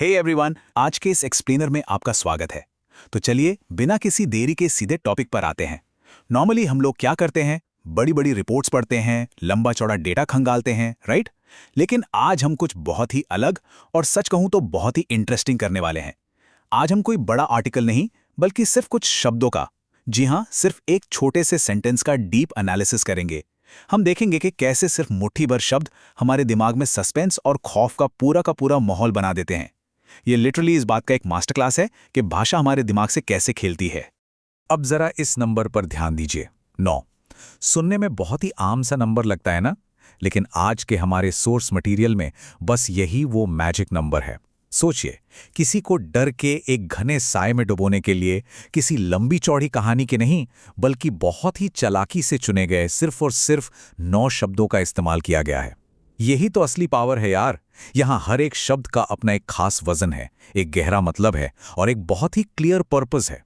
Hey everyone, आज के इस एक्सप्लेनर में आपका स्वागत है। तो चलिए बिना किसी देरी के सीधे टॉपिक पर आते हैं। नॉर्मली हम लोग क्या करते हैं, बड़ी बड़ी रिपोर्ट्स पढ़ते हैं, लंबा चौड़ा डेटा खंगालते हैं, राइट। लेकिन आज हम कुछ बहुत ही अलग और सच कहूं तो बहुत ही इंटरेस्टिंग करने वाले हैं। आज हम कोई बड़ा आर्टिकल नहीं बल्कि सिर्फ कुछ शब्दों का, जी हाँ, सिर्फ एक छोटे से सेंटेंस का डीप एनालिसिस करेंगे। हम देखेंगे कि कैसे सिर्फ मुट्ठी भर शब्द हमारे दिमाग में सस्पेंस और खौफ का पूरा माहौल बना देते हैं। ये लिटरली इस बात का एक मास्टर क्लास है कि भाषा हमारे दिमाग से कैसे खेलती है। अब जरा इस नंबर पर ध्यान दीजिए, 9। सुनने में बहुत ही आम सा नंबर लगता है ना, लेकिन आज के हमारे सोर्स मटेरियल में बस यही वो मैजिक नंबर है। सोचिए, किसी को डर के एक घने साए में डुबोने के लिए किसी लंबी चौड़ी कहानी के नहीं, बल्कि बहुत ही चालाकी से चुने गए सिर्फ और सिर्फ 9 शब्दों का इस्तेमाल किया गया है। यही तो असली पावर है यार। यहाँ हर एक शब्द का अपना एक खास वजन है, एक गहरा मतलब है और एक बहुत ही क्लियर पर्पस है।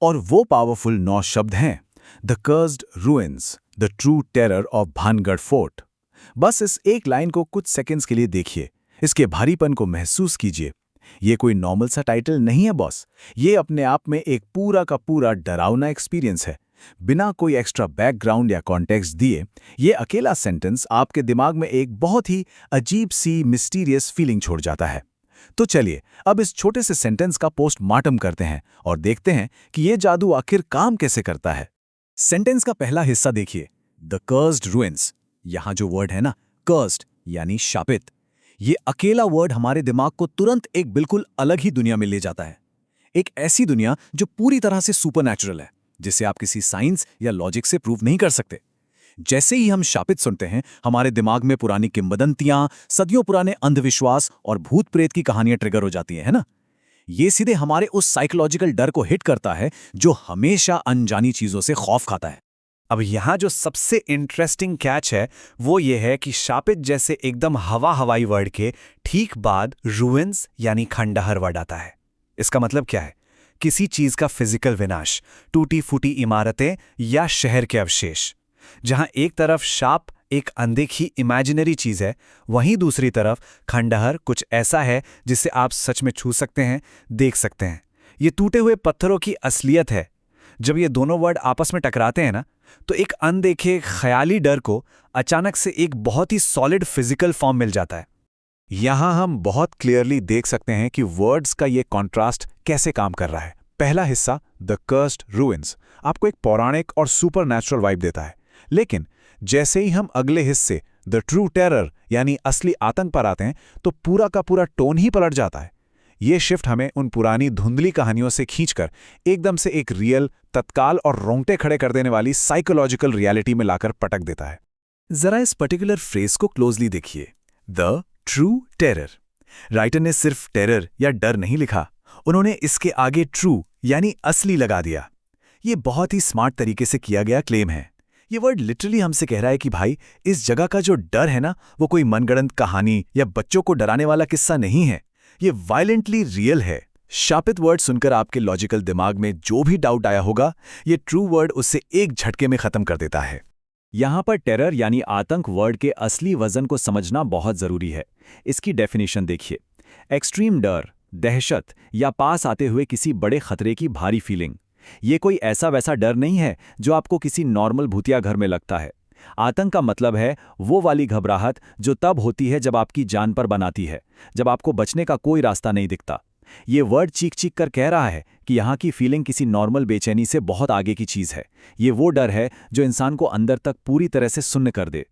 और वो पावरफुल 9 शब्द हैं the cursed ruins, the true terror of Bhangarh fort. बस इस एक लाइन को कुछ सेकंड्स के लिए देखिए, इसके भारीपन को महसूस कीजिए। ये कोई नॉर्मल सा टाइटल नहीं है बॉस, ये अपने आप में एक पूरा का पूरा डरावना एक्सपीरियंस है। बिना कोई एक्स्ट्रा बैकग्राउंड या कॉन्टेक्स्ट दिए ये अकेला सेंटेंस आपके दिमाग में एक बहुत ही अजीब सी मिस्टीरियस फीलिंग छोड़ जाता है। तो चलिए अब इस छोटे से सेंटेंस का पोस्टमार्टम करते हैं और देखते हैं कि ये जादू आखिर काम कैसे करता है। सेंटेंस का पहला हिस्सा देखिए, द कर्स्ड रूइंस। यहां जो वर्ड है ना, कर्स्ड यानी शापित, ये अकेला वर्ड हमारे दिमाग को तुरंत एक बिल्कुल अलग ही दुनिया में ले जाता है। एक ऐसी दुनिया जो पूरी तरह से सुपरनैचुरल है, जिसे आप किसी साइंस या लॉजिक से प्रूव नहीं कर सकते। जैसे ही हम शापित सुनते हैं, हमारे दिमाग में पुरानी किंवदंतियां, सदियों पुराने अंधविश्वास और भूत प्रेत की कहानियां ट्रिगर हो जाती हैं, है ना। ये सीधे हमारे उस साइकोलॉजिकल डर को हिट करता है जो हमेशा अनजानी चीजों से खौफ खाता है। अब यहाँ जो सबसे इंटरेस्टिंग कैच है वो ये है कि शापित जैसे एकदम हवाई वर्ड के ठीक बाद रूइंस यानी खंडहर वर्ड आता है। इसका मतलब क्या है? किसी चीज का फिजिकल विनाश, टूटी फूटी इमारतें या शहर के अवशेष। जहां एक तरफ शाप एक अनदेखी इमेजिनरी चीज है, वहीं दूसरी तरफ खंडहर कुछ ऐसा है जिसे आप सच में छू सकते हैं, देख सकते हैं। ये टूटे हुए पत्थरों की असलियत है। जब ये दोनों वर्ड आपस में टकराते हैं ना, तो एक अनदेखे ख्याली डर को अचानक से एक बहुत ही सॉलिड फिजिकल फॉर्म मिल जाता है। यहां हम बहुत क्लियरली देख सकते हैं कि वर्ड्स का ये कॉन्ट्रास्ट कैसे काम कर रहा है। पहला हिस्सा द कर्स्ड रूइंस आपको एक पौराणिक और सुपरनैचुरल वाइब देता है, लेकिन जैसे ही हम अगले हिस्से द ट्रू टेरर यानी असली आतंक पर आते हैं, तो पूरा का पूरा टोन ही पलट जाता है। ये शिफ्ट हमें उन पुरानी धुंधली कहानियों से खींचकर एकदम से एक रियल, तत्काल और रोंगटे खड़े कर देने वाली साइकोलॉजिकल रियलिटी में लाकर पटक देता है। जरा इस पर्टिकुलर फ्रेज को क्लोजली देखिए, द ट्रू टेरर। राइटर ने सिर्फ टेरर या डर नहीं लिखा, उन्होंने इसके आगे ट्रू यानी असली लगा दिया। ये बहुत ही स्मार्ट तरीके से किया गया क्लेम है। ये वर्ड लिटरली हमसे कह रहा है कि भाई, इस जगह का जो डर है ना, वो कोई मनगढ़ंत कहानी या बच्चों को डराने वाला किस्सा नहीं है, ये वायलेंटली रियल है। शापित वर्ड सुनकर आपके लॉजिकल दिमाग में जो भी डाउट आया होगा, ये ट्रू वर्ड उससे एक झटके में खत्म कर देता है। यहाँ पर टेरर यानी आतंक वर्ड के असली वजन को समझना बहुत जरूरी है। इसकी डेफिनेशन देखिए, एक्सट्रीम डर, दहशत या पास आते हुए किसी बड़े खतरे की भारी फीलिंग। ये कोई ऐसा वैसा डर नहीं है जो आपको किसी नॉर्मल भूतिया घर में लगता है। आतंक का मतलब है वो वाली घबराहट जो तब होती है जब आपकी जान पर बनाती है, जब आपको बचने का कोई रास्ता नहीं दिखता। ये वर्ड चीख चीख कर कह रहा है कि यहाँ की फीलिंग किसी नॉर्मल बेचैनी से बहुत आगे की चीज है। ये वो डर है जो इंसान को अंदर तक पूरी तरह से सुन्न कर दे।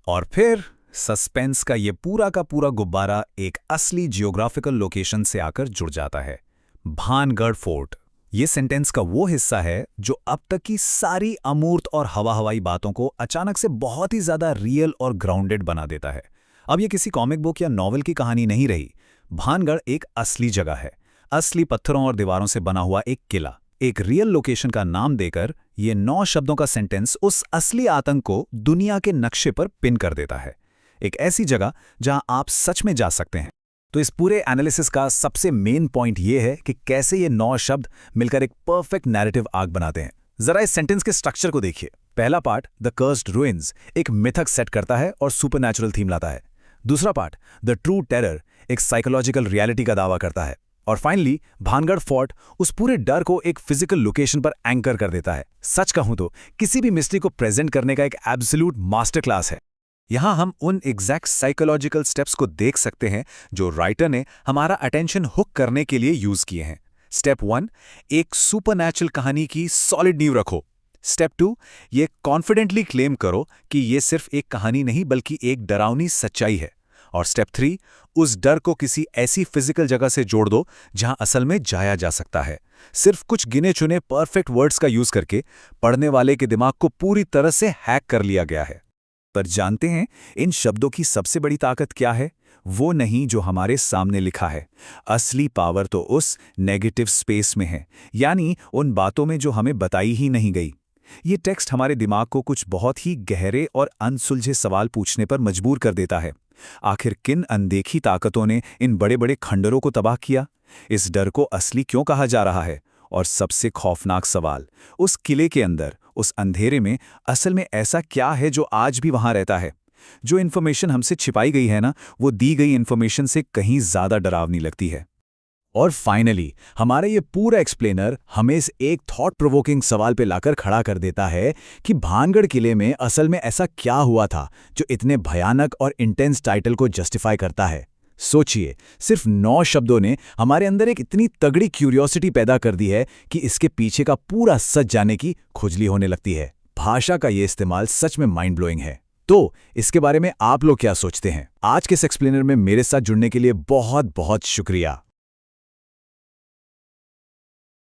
और फिर सस्पेंस का ये पूरा का पूरा गुब्बारा एक असली जियोग्राफिकल लोकेशन से आकर जुड़ जाता है, भानगढ़ फोर्ट। ये सेंटेंस का वो हिस्सा है जो अब तक की सारी अमूर्त और हवाई बातों को अचानक से बहुत ही ज्यादा रियल और ग्राउंडेड बना देता है। अब ये किसी कॉमिक बुक या नॉवल की कहानी नहीं रही। भानगढ़ एक असली जगह है, असली पत्थरों और दीवारों से बना हुआ एक किला। एक रियल लोकेशन का नाम देकर ये 9 शब्दों का सेंटेंस उस असली आतंक को दुनिया के नक्शे पर पिन कर देता है। एक ऐसी जगह जहां आप सच में जा सकते हैं। तो इस पूरे एनालिसिस का सबसे मेन पॉइंट ये है कि कैसे ये 9 शब्द मिलकर एक परफेक्ट नैरेटिव आर्क बनाते हैं। जरा इस सेंटेंस के स्ट्रक्चर को देखिए। पहला पार्ट द कर्स्ड रूइंस एक मिथक सेट करता है और सुपरनैचुरल थीम लाता है। दूसरा पार्ट द ट्रू टेरर एक साइकोलॉजिकल रियलिटी का दावा करता है। और फाइनली भानगढ़ फोर्ट उस पूरे डर को एक फिजिकल लोकेशन पर एंकर कर देता है। सच कहूं तो किसी भी मिस्ट्री को प्रेजेंट करने का एक एब्सोल्यूट मास्टर क्लास है। यहां हम उन एग्जैक्ट साइकोलॉजिकल स्टेप्स को देख सकते हैं जो राइटर ने हमारा अटेंशन हुक करने के लिए यूज किए हैं। स्टेप 1, एक सुपरनैचुरल कहानी की सॉलिड नींव रखो। स्टेप 2, ये कॉन्फिडेंटली क्लेम करो कि ये सिर्फ एक कहानी नहीं बल्कि एक डरावनी सच्चाई है। और स्टेप 3, उस डर को किसी ऐसी फिजिकल जगह से जोड़ दो जहां असल में जाया जा सकता है। सिर्फ कुछ गिने चुने परफेक्ट वर्ड्स का यूज करके पढ़ने वाले के दिमाग को पूरी तरह से हैक कर लिया गया है। पर जानते हैं इन शब्दों की सबसे बड़ी ताकत क्या है? वो नहीं जो हमारे सामने लिखा है। असली पावर तो उस नेगेटिव स्पेस में है, यानी उन बातों में जो हमें बताई ही नहीं गई। ये टेक्स्ट हमारे दिमाग को कुछ बहुत ही गहरे और अनसुलझे सवाल पूछने पर मजबूर कर देता है। आखिर किन अनदेखी ताकतों ने इन बड़े बड़े खंडरों को तबाह किया? इस डर को असली क्यों कहा जा रहा है? और सबसे खौफनाक सवाल, उस किले के अंदर, उस अंधेरे में असल में ऐसा क्या है जो आज भी वहां रहता है? जो इन्फॉर्मेशन हमसे छिपाई गई है ना, वो दी गई इन्फॉर्मेशन से कहीं ज्यादा डरावनी लगती है। और फाइनली हमारा ये पूरा एक्सप्लेनर हमें इस एक थॉट प्रोवोकिंग सवाल पे लाकर खड़ा कर देता है कि भानगढ़ किले में असल में ऐसा क्या हुआ था जो इतने भयानक और इंटेंस टाइटल को जस्टिफाई करता है। सोचिए, सिर्फ 9 शब्दों ने हमारे अंदर एक इतनी तगड़ी क्यूरियोसिटी पैदा कर दी है कि इसके पीछे का पूरा सच जानने की खुजली होने लगती है। भाषा का ये इस्तेमाल सच में माइंड ब्लोइंग है। तो इसके बारे में आप लोग क्या सोचते हैं? आज के इस एक्सप्लेनर में मेरे साथ जुड़ने के लिए बहुत बहुत शुक्रिया।